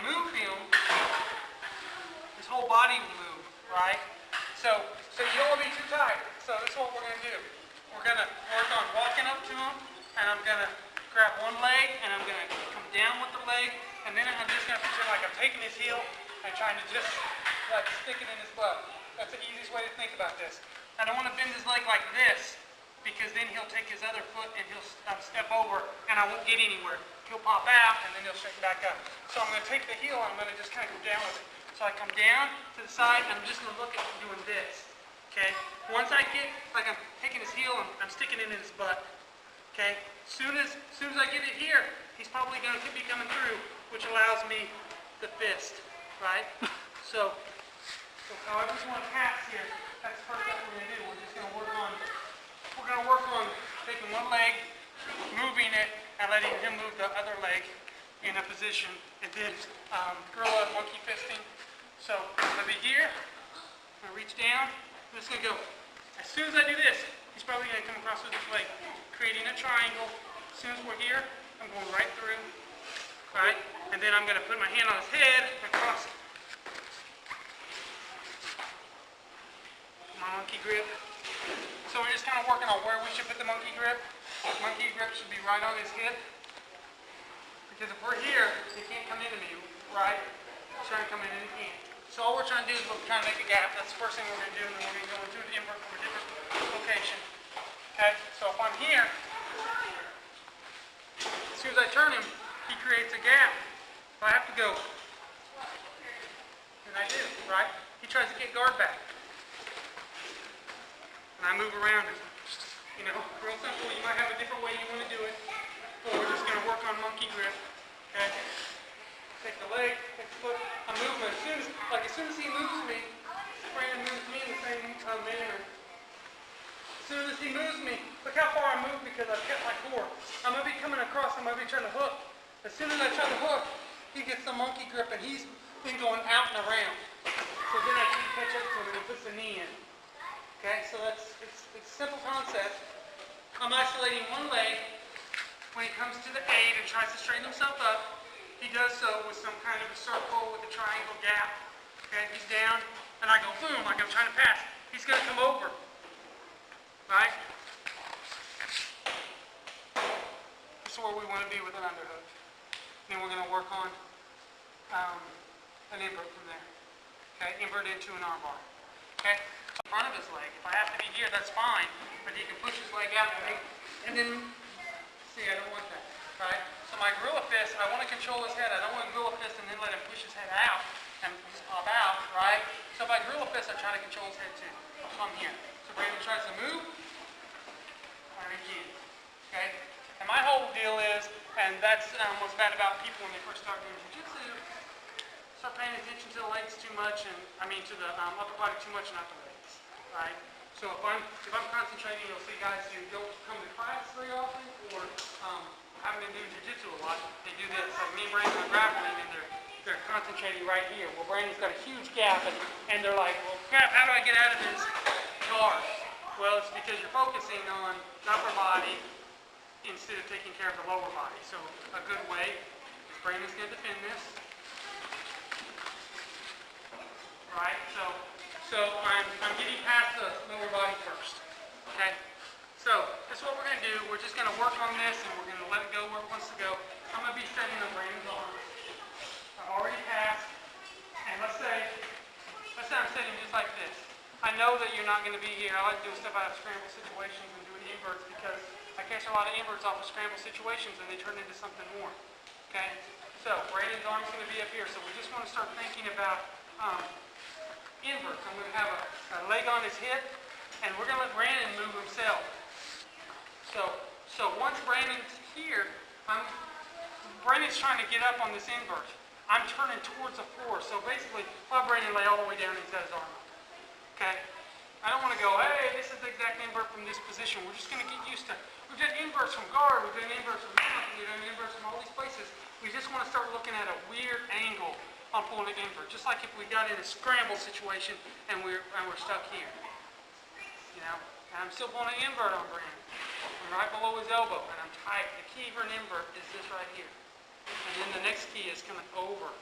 move him, his whole body will move, right? So you don't want to be too tight. So this is what we're going to do. We're going to work on walking up to him, and I'm going to grab one leg, and I'm going to come down with the leg, and then I'm just going to pretend like I'm taking his heel and trying to just like stick it in his butt. That's the easiest way to think about this. I don't want to bend his leg like this, because then he'll take his other foot and he'll step over, and I won't get anywhere. He'll pop out, and then he'll straighten back up. So I'm going to take the heel, and I'm going to just kind of go down with it. So I come down to the side, and I'm just going to look at him doing this. Okay? Once I get, like I'm taking his heel, and I'm sticking it in his butt. Okay? As soon as I get it here, he's probably going to be coming through, which allows me the fist. Right? So however you want to pass here, that's the first step we're going to do. We're just going to work on taking one leg, moving it, and letting him move the other leg in a position, and then gorilla monkey fisting. So I'm going to be here, I'm going to reach down, I'm just going to go. As soon as I do this, he's probably going to come across with his leg, creating a triangle. As soon as we're here, I'm going right through, right? And then I'm going to put my hand on his head and cross my monkey grip. So we're just kind of working on where we should put the monkey grip. Monkey grip should be right on his hip. Because if we're here, he can't come into me, right? He's trying to come in and he can't. So all we're trying to do is we're trying to make a gap. That's the first thing we're going to do, and then we're going to go into an invert from a different location. Okay? So if I'm here, as soon as I turn him, he creates a gap. If I have to go, and I do, right? He tries to get guard back. And I move around him. You know, real simple. You might have a different way you want to do it. But we're just going to work on monkey grip. Okay? Take the leg, take the foot. I'm moving. As soon as he moves me, Brandon moves me in the same manner. As soon as he moves me, look how far I move because I've kept my core. I'm going to be coming across. I'm going to be trying to hook. As soon as I try to hook, he gets the monkey grip and he's been going out and around. So then I can catch up to him and he puts the knee in. Okay, so it's a simple concept. I'm isolating one leg. When he comes to the aid and tries to straighten himself up, he does so with some kind of a circle with a triangle gap. Okay, he's down, and I go boom, like I'm trying to pass. He's going to come over. Right? This is where we want to be with an underhook. Then we're going to work on an invert from there. Okay, invert into an armbar. Okay? In front of his leg. If I have to be here, that's fine. But he can push his leg out and then see, I don't want that. Right? So my gorilla fist, I want to control his head. I don't want to gorilla fist and then let him push his head out and just pop out, right? So if I gorilla fist, I try to control his head too. So I'm here. So Brandon tries to move. I begin. Okay? And my whole deal is, and that's what's bad about people when they first start doing jiu-jitsu, start paying attention to the legs too much, and to the upper body too much, not the legs, right? So if I'm concentrating, you'll see guys who don't come to class very often, or haven't been doing jiu-jitsu a lot. They do this, like me and Brandon are grappling, and they're concentrating right here. Well, Brandon's got a huge gap, and they're like, well, crap, how do I get out of his guard? Well, it's because you're focusing on the upper body instead of taking care of the lower body. So a good way is Brandon's going to defend this. Right? So I'm getting past the lower body first. Okay? So this is what we're going to do. We're just going to work on this and we're going to let it go where it wants to go. I'm going to be setting the Brandon's arm. I've already passed. And let's say I'm setting just like this. I know that you're not going to be here. I like doing stuff out of scramble situations and doing inverts because I catch a lot of inverts off of scramble situations and they turn into something more. Okay? So Brandon's arm's going to be up here. So we just want to start thinking about inverts. I'm going to have a leg on his hip, and we're going to let Brandon move himself. So once Brandon's here, Brandon's trying to get up on this invert. I'm turning towards the floor. So basically, while Brandon lay all the way down, he's got his arm up. Okay? I don't want to go, hey, this is the exact invert from this position. We're just going to get used to. We've done inverts from guard. We've done inverts from mount. We've done inverts from all these places. We just want to start looking at a weird angle on pulling an invert, just like if we got in a scramble situation and we're stuck here. You know, and I'm still pulling an invert on Brandon. I'm right below his elbow, and I'm tight. The key for an invert is this right here. And then the next key is coming over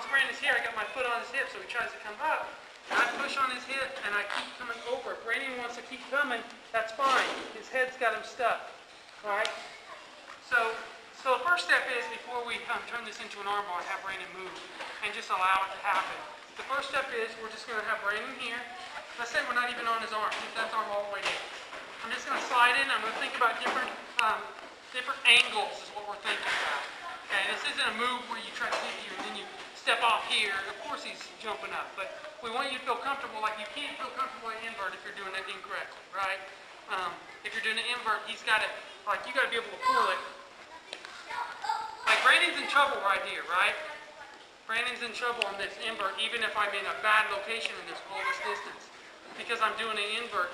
once Brandon's here, I got my foot on his hip, so he tries to come up. And I push on his hip, and I keep coming over. If Brandon wants to keep coming, that's fine. His head's got him stuck. All right? So the first step is, before we turn this into an arm bar, have Brandon move and just allow it to happen. The first step is, we're just going to have Brandon here. Let's say we're not even on his arm. Keep that arm all the way down. I'm just going to slide in. I'm going to think about different angles is what we're thinking about. Okay, this isn't a move where you try to hit you and then you step off here. Of course he's jumping up, but we want you to feel comfortable. Like you can't feel comfortable in invert if you're doing it incorrectly, right? If you're doing an invert, he's got to, like you got to be able to pull it. Like Brandon's in trouble right here, right? Brandon's in trouble on this invert, even if I'm in a bad location in this all this distance, because I'm doing an invert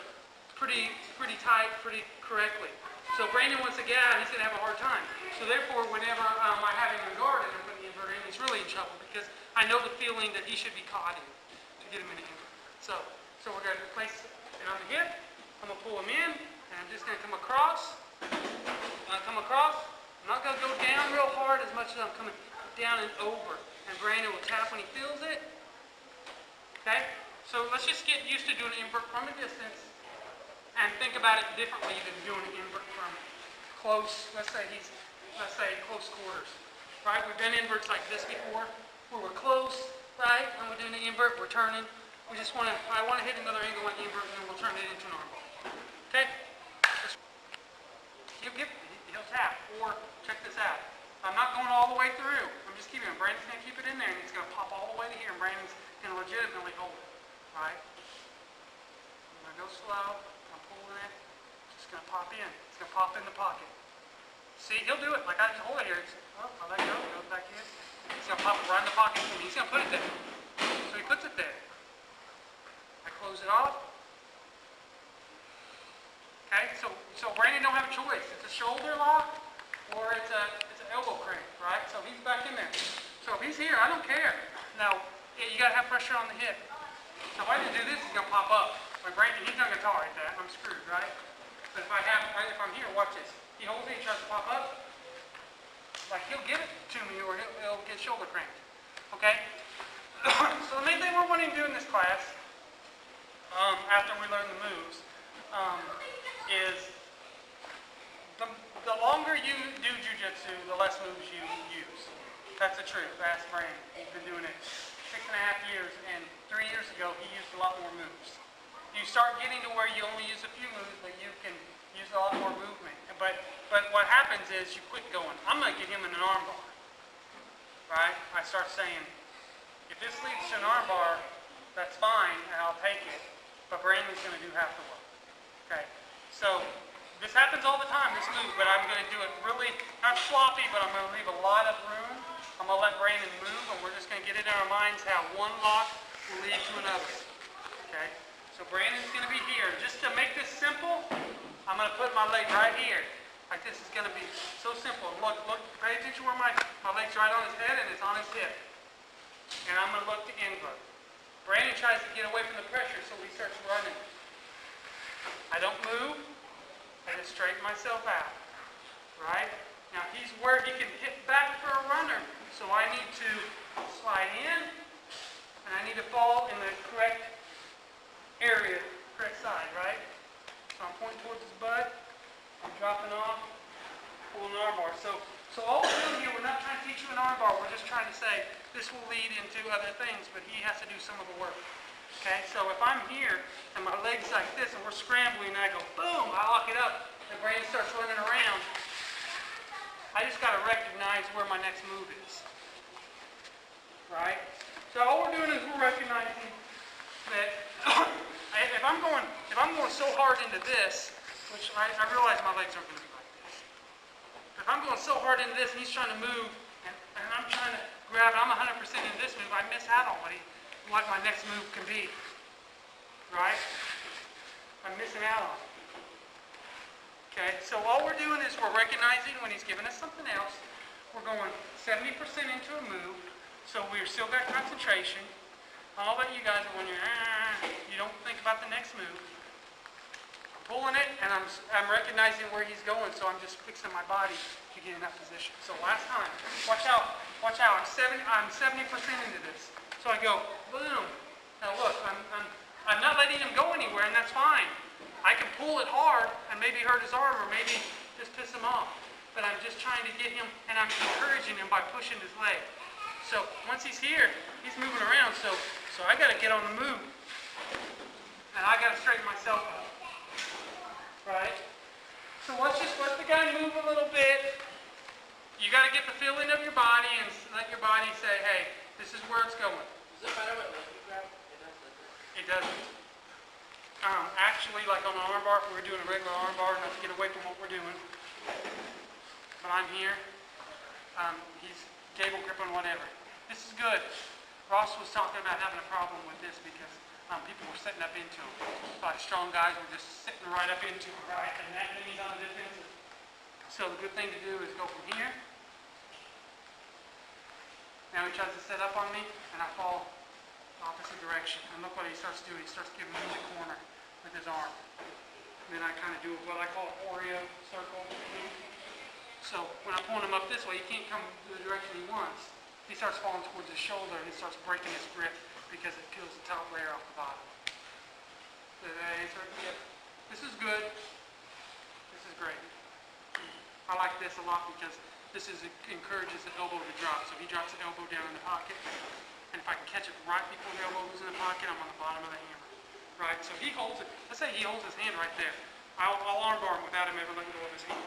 pretty tight, pretty correctly. So Brandon wants to get out, he's going to have a hard time. So therefore, whenever I have him in guard and I'm putting the invert in, he's really in trouble because I know the feeling that he should be caught in to get him in the invert. So we're going to place it on the hip. I'm going to pull him in, and I'm just going to come across. I'm not going to go down real hard as much as I'm coming down and over. And Brandon will tap when he feels it. Okay? So let's just get used to doing an invert from a distance. And think about it differently than doing an invert from close, let's say close quarters, right? We've done inverts like this before, where we're close, right? And we're doing an invert, we're turning. I want to hit another angle on the invert, and then we'll turn it into an arm bar. Okay? He'll tap, or check this out. I'm not going all the way through. I'm just keeping it. Brandon's going to keep it in there, and it's going to pop all the way to here, and Brandon's going to legitimately hold it, right? I'm going to go slow. Pulling it, just going to pop in. It's going to pop in the pocket. See, he'll do it. Like I just hold it here. I let go. It goes back in. He's going to pop it right in the pocket. He's going to put it there. So he puts it there. I close it off. Okay, so Brandon don't have a choice. It's a shoulder lock or it's an elbow crank, right? So he's back in there. So if he's here, I don't care. Now, you got to have pressure on the hip. So if I didn't do this, he's going to pop up. Like Brandon, he's not going to tolerate that. I'm screwed, right? But if I'm here, watch this. He holds it, he tries to pop up. Like he'll give it to me or he'll get shoulder cranked. Okay? So the main thing we're wanting to do in this class, after we learn the moves, is the longer you do jiu-jitsu, the less moves you use. That's the truth. Ask Brandon. He's been doing it 6.5 years, and 3 years ago he used a lot more moves. You start getting to where you only use a few moves, but you can use a lot more movement. But what happens is you quit going, I'm going to get him in an arm bar. Right? I start saying, if this leads to an arm bar, that's fine, and I'll take it. But Brandon's going to do half the work. Okay? So this happens all the time, this move, but I'm going to do it really, not sloppy, but I'm going to leave a lot of room. I'm going to let Brandon move, and we're just going to get it in our minds how one lock will lead to another. Okay? So Brandon's going to be here. Just to make this simple, I'm going to put my leg right here. Like this is going to be so simple. Look, pay attention where my leg's right on his head and it's on his hip. And I'm going to look to invert. Brandon tries to get away from the pressure, so he starts running. I don't move. I just straighten myself out. Right? Now he's where he can hit back for a runner. So I need to slide in, and I need to fall in the correct area, correct side, right? So I'm pointing towards his butt, I'm dropping off, pulling an arm bar. So all we're doing here, we're not trying to teach you an arm bar, we're just trying to say this will lead into other things, but he has to do some of the work. Okay, so if I'm here and my leg's like this and we're scrambling and I go boom, I lock it up, the brain starts running around, I just got to recognize where my next move is. Right? So all we're doing is we're recognizing that if I'm going so hard into this, which I realize my legs aren't going to be like this. If I'm going so hard into this and he's trying to move and I'm trying to grab it, I'm 100% in this move, I miss out on what my next move can be. Right? I'm missing out on it. Okay, so all we're doing is we're recognizing when he's giving us something else, we're going 70% into a move, so we're still got concentration. All about you guys when you don't think about the next move. pulling it, and I'm recognizing where he's going, so I'm just fixing my body to get in that position. So last time, watch out. I'm 70% into this. So I go, boom. Now look, I'm not letting him go anywhere, and that's fine. I can pull it hard and maybe hurt his arm or maybe just piss him off. But I'm just trying to get him, and I'm encouraging him by pushing his leg. So once he's here, he's moving around, so I got to get on the move. And I got to straighten myself up. Right? So let's just let the guy move a little bit. You got to get the feeling of your body and let your body say, hey, this is where it's going. Does it matter what leg you grab? It doesn't. Actually, like on an arm bar, if we were doing a regular arm bar, not to get away from what we're doing. But I'm here. He's cable gripping whatever. This is good. Ross was talking about having a problem with this because people were setting up into him. Like strong guys were just sitting right up into him, right? And then he's on the defensive. So the good thing to do is go from here. Now he tries to set up on me, and I fall opposite direction. And look what he starts doing. He starts giving me the corner with his arm. And then I kind of do what I call an Oreo circle. So when I'm pulling him up this way, he can't come the direction he wants. He starts falling towards his shoulder, and he starts breaking his grip because it peels the top layer off the bottom. Did that answer? Yep. This is good. This is great. I like this a lot because this encourages the elbow to drop. So he drops the elbow down in the pocket, and if I can catch it right before the elbow goes in the pocket, I'm on the bottom of the hammer. Right? So he holds it. Let's say he holds his hand right there. I'll arm bar him without him ever letting go of his hand.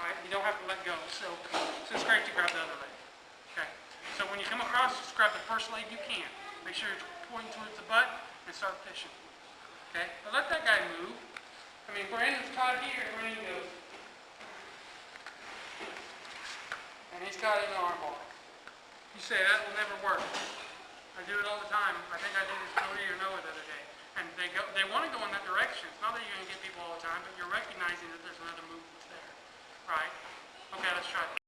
Right? You don't have to let go. So it's great to grab the other leg. Okay. So when you come across, just grab the first leg you can. Make sure you're pointing towards the butt and start fishing. Okay? But let that guy move. I mean, Brandon's caught here, and Brandon goes. And he's caught in the arm bar. You say that will never work. I do it all the time. I think I did this Cody or Noah the other day. And they want to go in that direction. It's not that you're going to get people all the time, but you're recognizing that there's another move that's there. Right? Okay, let's try it.